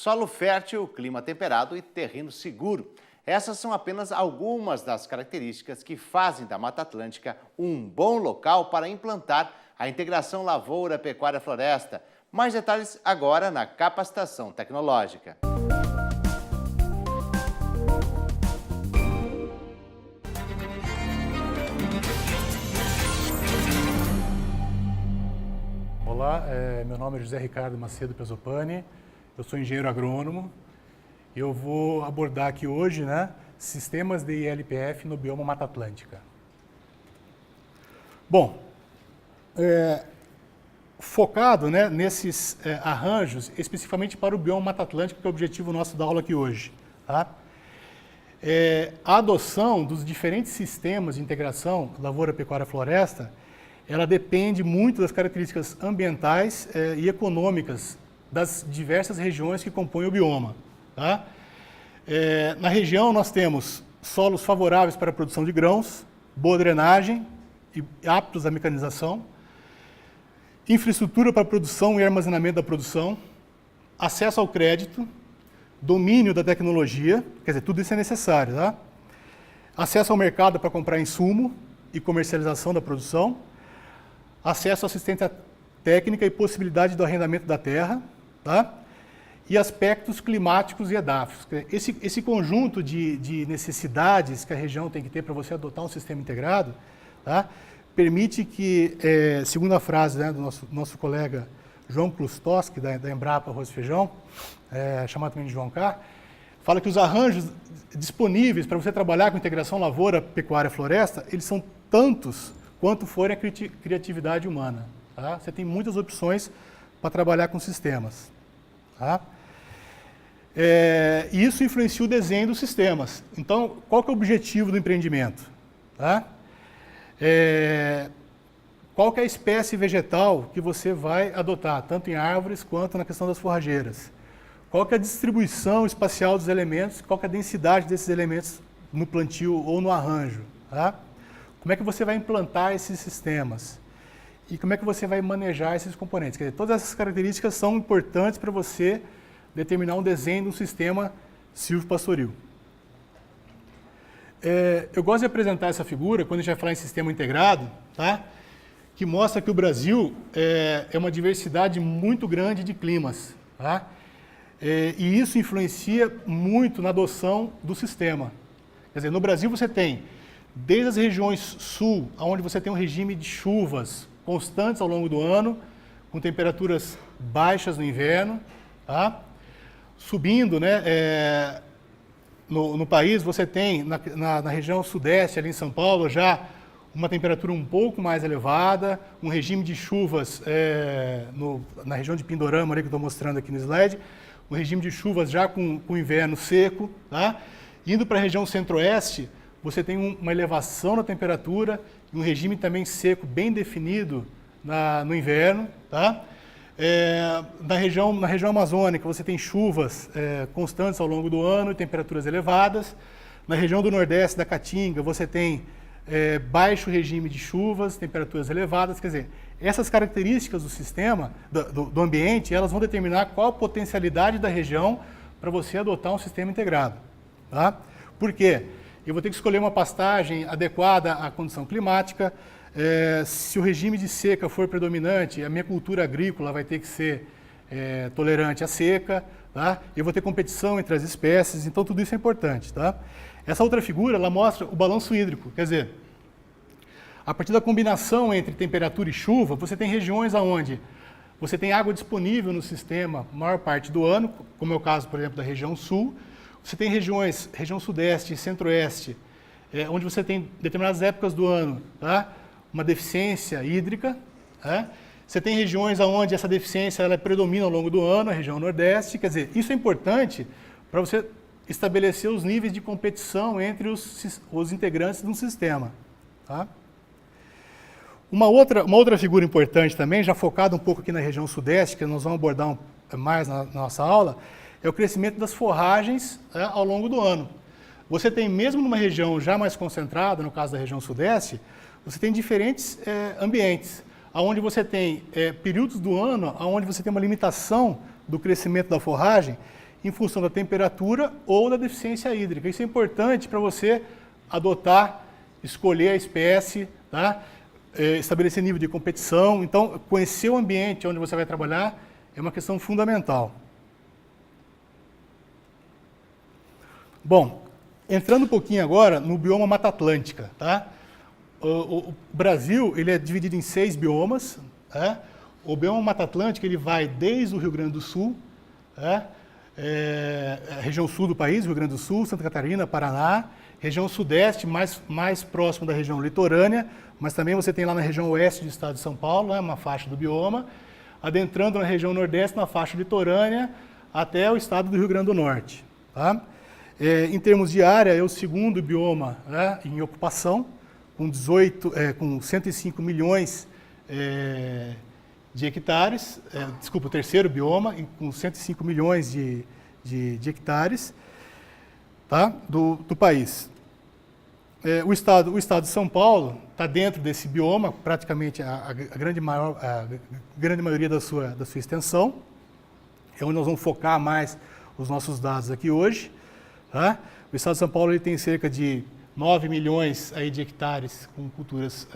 Solo fértil, clima temperado e terreno seguro. Essas são apenas algumas das características que fazem da Mata Atlântica um bom local para implantar a integração lavoura-pecuária-floresta. Mais detalhes agora na capacitação tecnológica. Olá, meu nome é José Ricardo Macedo Pesopani, eu sou engenheiro agrônomo e eu vou abordar aqui hoje, sistemas de ILPF no bioma Mata Atlântica. Bom, focado nesses arranjos, especificamente para o bioma Mata Atlântica, que é o objetivo nosso da aula aqui hoje. Tá? A adoção dos diferentes sistemas de integração lavoura-pecuária-floresta, ela depende muito das características ambientais e econômicas das diversas regiões que compõem o bioma. Tá? Na região nós temos solos favoráveis para a produção de grãos, boa drenagem e aptos à mecanização, infraestrutura para a produção e armazenamento da produção, acesso ao crédito, domínio da tecnologia, quer dizer, tudo isso é necessário. Tá? Acesso ao mercado para comprar insumo e comercialização da produção, acesso à assistência técnica e possibilidade do arrendamento da terra, tá? E aspectos climáticos e edáficos. Esse conjunto de necessidades que a região tem que ter para você adotar um sistema integrado, tá? Permite que, segundo a frase do nosso colega João Klustoski, da Embrapa Arroz e Feijão, chamado também de João K., fala que os arranjos disponíveis para você trabalhar com integração lavoura, pecuária, floresta, eles são tantos quanto for a criatividade humana. Tá? Você tem muitas opções para trabalhar com sistemas. Tá? E isso influencia o desenho dos sistemas. Então, qual que é o objetivo do empreendimento? Tá? Qual que é a espécie vegetal que você vai adotar, tanto em árvores quanto na questão das forrageiras? Qual que é a distribuição espacial dos elementos, qual que é a densidade desses elementos no plantio ou no arranjo? Tá? Como é que você vai implantar esses sistemas? E como é que você vai manejar esses componentes? Quer dizer, todas essas características são importantes para você determinar um desenho de um sistema silvopastoril. Eu gosto de apresentar essa figura, quando a gente vai falar em sistema integrado, tá? Que mostra que o Brasil é uma diversidade muito grande de climas. Tá? E isso influencia muito na adoção do sistema. Quer dizer, no Brasil você tem desde as regiões sul, onde você tem um regime de chuvas constantes ao longo do ano, com temperaturas baixas no inverno, tá? Subindo, no país você tem, na região sudeste, ali em São Paulo, já uma temperatura um pouco mais elevada, um regime de chuvas na região de Pindorama, ali, que eu estou mostrando aqui no slide, um regime de chuvas já com inverno seco. Tá? Indo para a região centro-oeste, você tem uma elevação na temperatura e um regime também seco bem definido no inverno. Tá? Na região amazônica, você tem chuvas constantes ao longo do ano e temperaturas elevadas. Na região do nordeste da Caatinga, você tem baixo regime de chuvas, temperaturas elevadas. Quer dizer, essas características do sistema, do ambiente, elas vão determinar qual a potencialidade da região para você adotar um sistema integrado. Tá? Por quê? Eu vou ter que escolher uma pastagem adequada à condição climática. Se o regime de seca for predominante, a minha cultura agrícola vai ter que ser tolerante à seca. Tá? Eu vou ter competição entre as espécies, então tudo isso é importante. Tá? Essa outra figura, ela mostra o balanço hídrico. Quer dizer, a partir da combinação entre temperatura e chuva, você tem regiões onde você tem água disponível no sistema a maior parte do ano, como é o caso, por exemplo, da região sul. Você tem região sudeste e centro-oeste, onde você tem determinadas épocas do ano, tá? Uma deficiência hídrica. Tá? Você tem regiões onde essa deficiência ela predomina ao longo do ano, a região nordeste. Quer dizer, isso é importante para você estabelecer os níveis de competição entre os integrantes de um sistema. Tá? Uma outra figura importante também, já focada um pouco aqui na região sudeste, que nós vamos abordar mais na nossa aula, é o crescimento das forragens ao longo do ano. Você tem, mesmo numa região já mais concentrada, no caso da região sudeste, você tem diferentes ambientes, onde você tem períodos do ano onde você tem uma limitação do crescimento da forragem em função da temperatura ou da deficiência hídrica. Isso é importante para você adotar, escolher a espécie, tá? Estabelecer nível de competição. Então, conhecer o ambiente onde você vai trabalhar é uma questão fundamental. Bom, entrando um pouquinho agora no bioma Mata Atlântica, tá? O Brasil ele é dividido em 6 biomas. Tá? O bioma Mata Atlântica ele vai desde o Rio Grande do Sul, tá? A região sul do país, Rio Grande do Sul, Santa Catarina, Paraná, região sudeste, mais próximo da região litorânea, mas também você tem lá na região oeste do estado de São Paulo, uma faixa do bioma, adentrando na região nordeste, na faixa litorânea, até o estado do Rio Grande do Norte. Tá? Em termos de área, é o segundo bioma, né, em ocupação, com 105 milhões de hectares, o terceiro bioma, com 105 milhões de hectares, tá, do país. O estado de São Paulo está dentro desse bioma, praticamente a grande maioria da sua extensão. É onde nós vamos focar mais os nossos dados aqui hoje. Tá? O estado de São Paulo ele tem cerca de 9 milhões aí de hectares com culturas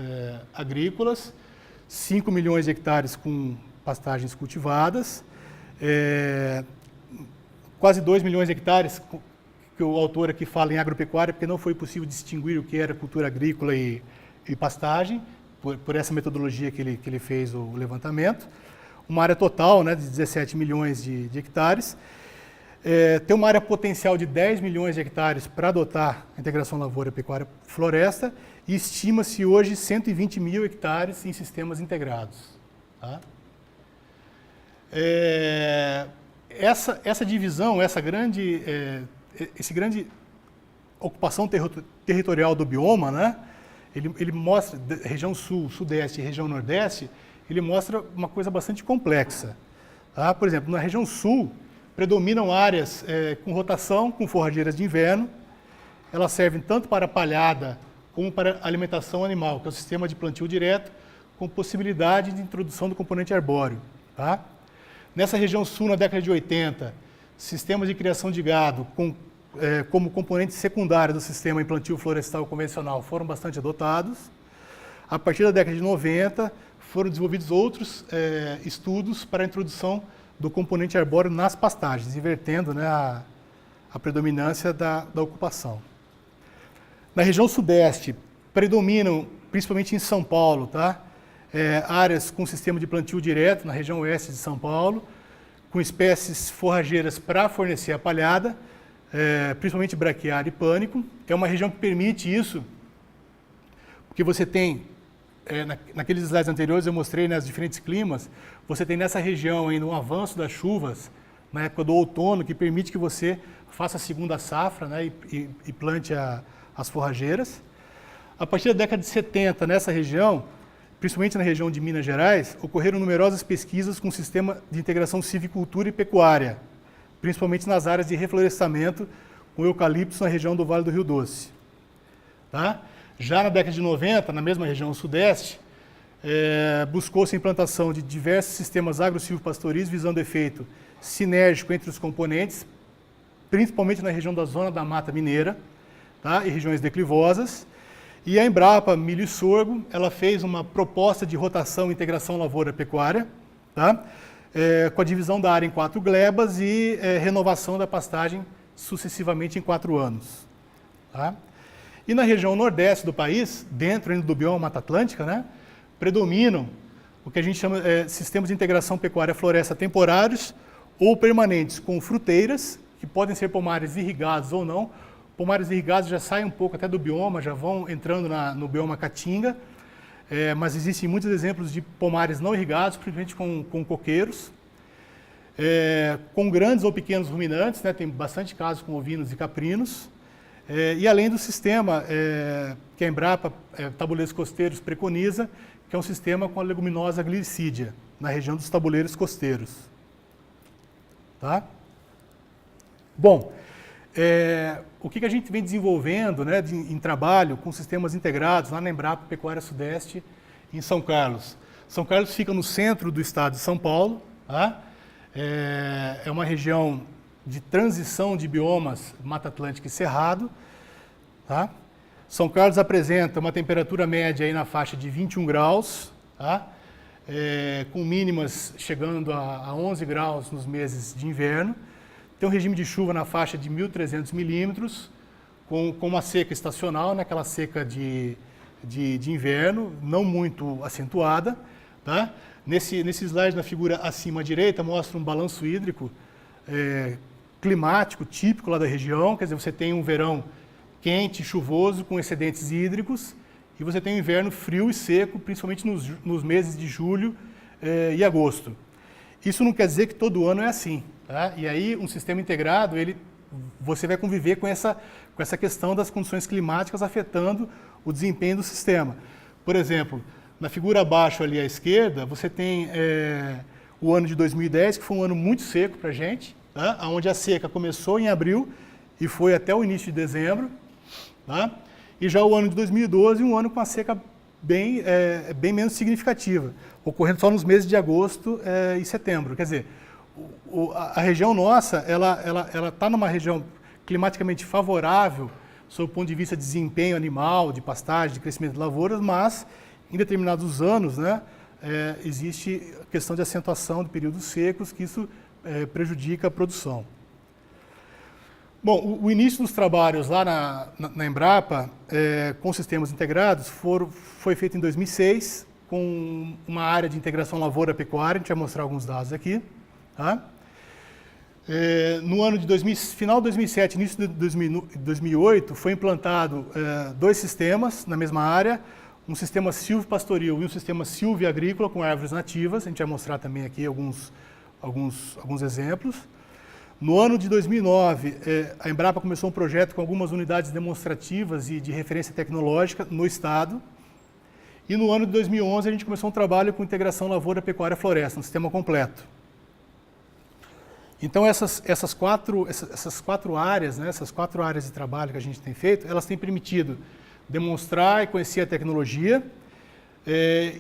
agrícolas, 5 milhões de hectares com pastagens cultivadas, quase 2 milhões de hectares, que o autor aqui fala em agropecuária, porque não foi possível distinguir o que era cultura agrícola e pastagem, por essa metodologia que ele fez o levantamento. Uma área total, né, de 17 milhões de hectares. Tem uma área potencial de 10 milhões de hectares para adotar a integração lavoura-pecuária-floresta e estima-se hoje 120 mil hectares em sistemas integrados. Tá? Essa divisão, essa grande ocupação territorial do bioma, né, ele mostra, região sul, sudeste e região nordeste, ele mostra uma coisa bastante complexa. Tá? Por exemplo, na região sul, predominam áreas com rotação, com forrageiras de inverno. Elas servem tanto para palhada como para alimentação animal, que é o sistema de plantio direto, com possibilidade de introdução do componente arbóreo. Tá? Nessa região sul, na década de 80, sistemas de criação de gado como componente secundário do sistema em plantio florestal convencional foram bastante adotados. A partir da década de 90, foram desenvolvidos outros estudos para a introdução do componente arbóreo nas pastagens, invertendo, né, a predominância da ocupação. Na região sudeste, predominam, principalmente em São Paulo, tá? Áreas com sistema de plantio direto, na região oeste de São Paulo, com espécies forrageiras para fornecer a palhada, principalmente braquiária e pânico, que é uma região que permite isso, porque você tem, naqueles slides anteriores eu mostrei, né, os diferentes climas, você tem nessa região ainda um avanço das chuvas, na época do outono, que permite que você faça a segunda safra, né, e plante as forrageiras. A partir da década de 70, nessa região, principalmente na região de Minas Gerais, ocorreram numerosas pesquisas com o sistema de integração silvicultura e pecuária, principalmente nas áreas de reflorestamento com eucaliptos na região do Vale do Rio Doce. Tá? Já na década de 90, na mesma região sudeste, buscou-se a implantação de diversos sistemas agro-silvopastoris visando efeito sinérgico entre os componentes, principalmente na região da zona da Mata Mineira, tá? E regiões declivosas. E a Embrapa Milho e Sorgo, ela fez uma proposta de rotação e integração lavoura-pecuária, tá? Com a divisão da área em 4 glebas e renovação da pastagem sucessivamente em 4 anos. Tá? E na região nordeste do país, dentro ainda do bioma Mata Atlântica, né, predominam o que a gente chama de sistemas de integração pecuária-floresta temporários ou permanentes, com fruteiras, que podem ser pomares irrigados ou não. Pomares irrigados já saem um pouco até do bioma, já vão entrando no bioma caatinga, mas existem muitos exemplos de pomares não irrigados, principalmente com coqueiros, com grandes ou pequenos ruminantes, né, tem bastante casos com ovinos e caprinos, e além do sistema que a Embrapa Tabuleiros Costeiros preconiza, que é um sistema com a leguminosa glicídia, na região dos tabuleiros costeiros. Tá? Bom, o que a gente vem desenvolvendo, né, em trabalho com sistemas integrados lá na Embrapa Pecuária Sudeste, em São Carlos. São Carlos fica no centro do estado de São Paulo, tá? É uma região de transição de biomas Mata Atlântica e Cerrado. Tá? São Carlos apresenta uma temperatura média aí na faixa de 21 graus, tá? Com mínimas chegando a 11 graus nos meses de inverno. Tem um regime de chuva na faixa de 1.300 milímetros, com uma seca estacional, né? Aquela seca de inverno, não muito acentuada. Tá? Nesse slide, na figura acima à direita, mostra um balanço hídrico climático típico lá da região. Quer dizer, você tem um verão quente, chuvoso, com excedentes hídricos, e você tem um inverno frio e seco, principalmente nos meses de julho e agosto. Isso não quer dizer que todo ano é assim. Tá? E aí, um sistema integrado, você vai conviver com essa questão das condições climáticas afetando o desempenho do sistema. Por exemplo, na figura abaixo ali à esquerda, você tem o ano de 2010, que foi um ano muito seco para a gente, tá? Onde a seca começou em abril e foi até o início de dezembro. Tá? E já o ano de 2012, um ano com a seca bem menos significativa, ocorrendo só nos meses de agosto e setembro. Quer dizer, a região nossa, ela está numa região climaticamente favorável, sob o ponto de vista de desempenho animal, de pastagem, de crescimento de lavouras, mas em determinados anos, né, existe a questão de acentuação de períodos secos, que isso prejudica a produção. Bom, o início dos trabalhos lá na Embrapa, com sistemas integrados, foi feito em 2006, com uma área de integração lavoura-pecuária. A gente vai mostrar alguns dados aqui. Tá? No ano de final de 2007, início de 2008, foi implantado 2 sistemas na mesma área, um sistema silvopastoril e um sistema silvio-agrícola com árvores nativas. A gente vai mostrar também aqui alguns exemplos. No ano de 2009, a Embrapa começou um projeto com algumas unidades demonstrativas e de referência tecnológica no estado. E no ano de 2011, a gente começou um trabalho com integração lavoura-pecuária-floresta, um sistema completo. Então, essas quatro áreas, né, essas 4 áreas de trabalho que a gente tem feito, elas têm permitido demonstrar e conhecer a tecnologia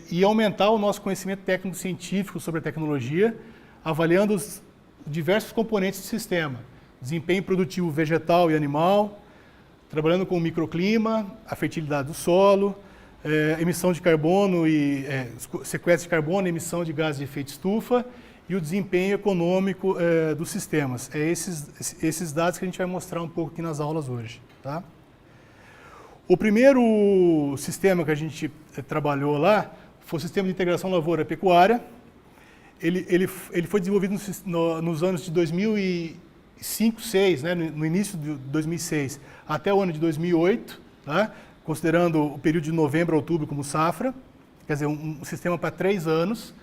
e aumentar o nosso conhecimento técnico-científico sobre a tecnologia, avaliando os diversos componentes do sistema: desempenho produtivo vegetal e animal, trabalhando com o microclima, a fertilidade do solo, emissão de carbono e sequestro de carbono, emissão de gases de efeito estufa e o desempenho econômico dos sistemas. Esses dados que a gente vai mostrar um pouco aqui nas aulas hoje. Tá? O primeiro sistema que a gente trabalhou lá foi o sistema de integração lavoura-pecuária. Ele foi desenvolvido nos anos de 2005, 2006, né, no início de 2006, até o ano de 2008, tá, considerando o período de novembro a outubro como safra, quer dizer, um sistema para 3 anos,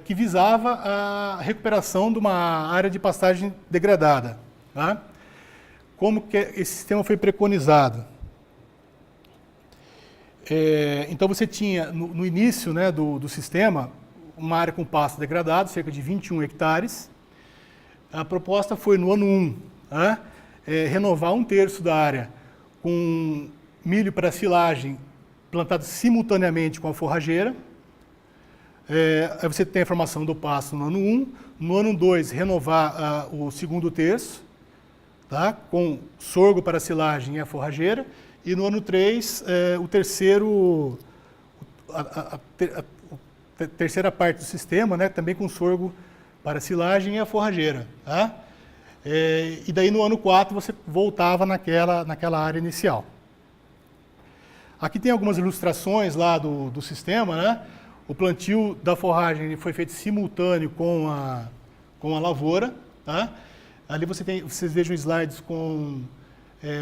que visava a recuperação de uma área de pastagem degradada. Tá? Como que esse sistema foi preconizado? Então você tinha, no início, né, do sistema, uma área com pasto degradado, cerca de 21 hectares. A proposta foi, no ano 1, renovar 1/3 da área com milho para silagem plantado simultaneamente com a forrageira. Aí você tem a formação do pasto no ano 1. No ano 2, renovar o segundo terço, tá? Com sorgo para silagem e a forrageira. E no ano 3, o terceiro... terceira parte do sistema, né, também com sorgo para silagem e a forrageira. Tá? E daí no ano 4 você voltava naquela área inicial. Aqui tem algumas ilustrações lá do sistema. Né? O plantio da forragem foi feito simultâneo com a lavoura. Tá? Ali vocês vejam slides com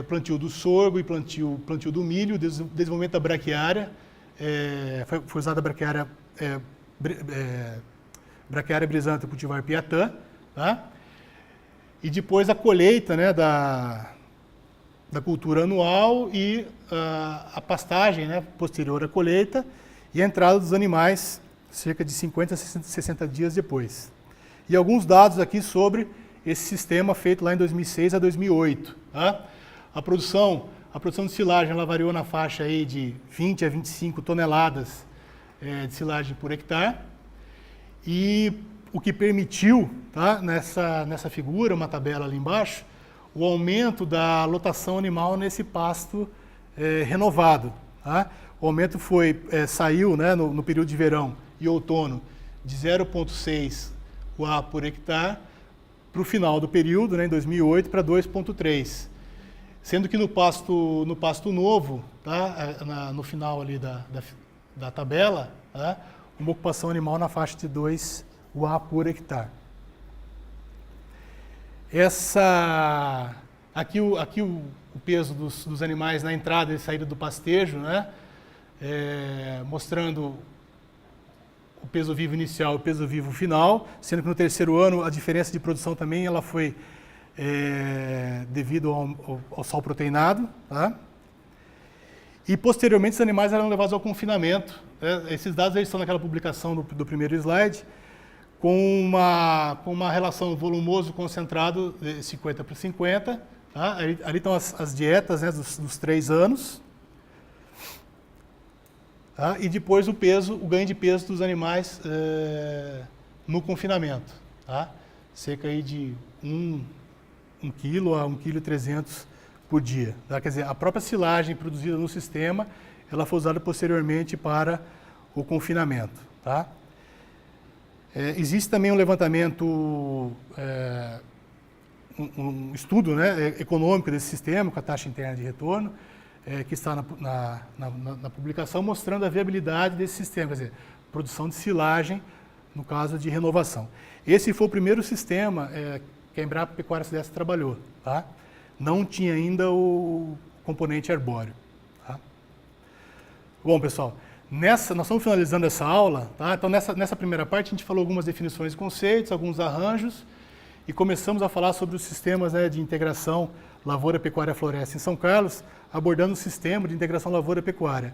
plantio do sorgo e plantio do milho, desenvolvimento da braquiária. Foi usada a braquiária brisanta cultivar piatã, tá? E depois a colheita, né, da cultura anual e a pastagem, né, posterior à colheita, e a entrada dos animais cerca de 50 a 60 dias depois. E alguns dados aqui sobre esse sistema feito lá em 2006 a 2008. Tá? A produção de silagem ela variou na faixa aí de 20 a 25 toneladas de silagem por hectare, e o que permitiu, tá? Nessa figura, uma tabela ali embaixo, o aumento da lotação animal nesse pasto renovado. Tá? O aumento saiu, né, no período de verão e outono de 0,6 UA por hectare para o final do período, né, em 2008, para 2,3. Sendo que no pasto novo, tá, no final ali da tabela, tá, uma ocupação animal na faixa de 2 UA por hectare. Aqui o peso dos animais na entrada e saída do pastejo, né, mostrando o peso vivo inicial e o peso vivo final, sendo que no terceiro ano a diferença de produção também ela foi devido ao sal proteinado. Tá? E posteriormente os animais eram levados ao confinamento. Esses dados eles estão naquela publicação do primeiro slide, com uma relação volumoso concentrado de 50/50. Tá? Ali estão as dietas, né, dos 3 anos. Tá? E depois o ganho de peso dos animais no confinamento. Tá? Cerca aí de 1 kg a 1,3 kg por dia. Tá? Quer dizer, a própria silagem produzida no sistema, ela foi usada posteriormente para o confinamento. Tá? Existe também um levantamento, um estudo, né, econômico desse sistema, com a taxa interna de retorno, que está na publicação, mostrando a viabilidade desse sistema, quer dizer, produção de silagem, no caso de renovação. Esse foi o primeiro sistema que a Embrapa Pecuária Sudeste trabalhou. Tá? Não tinha ainda o componente arbóreo. Tá? Bom, pessoal, nós estamos finalizando essa aula. Tá? Então, nessa primeira parte, a gente falou algumas definições e conceitos, alguns arranjos, e começamos a falar sobre os sistemas, né, de integração Lavoura, Pecuária, Floresta em São Carlos, abordando o sistema de integração lavoura-pecuária.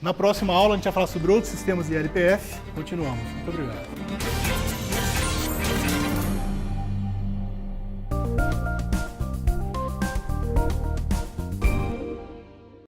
Na próxima aula, a gente vai falar sobre outros sistemas de LPF. Continuamos. Muito obrigado.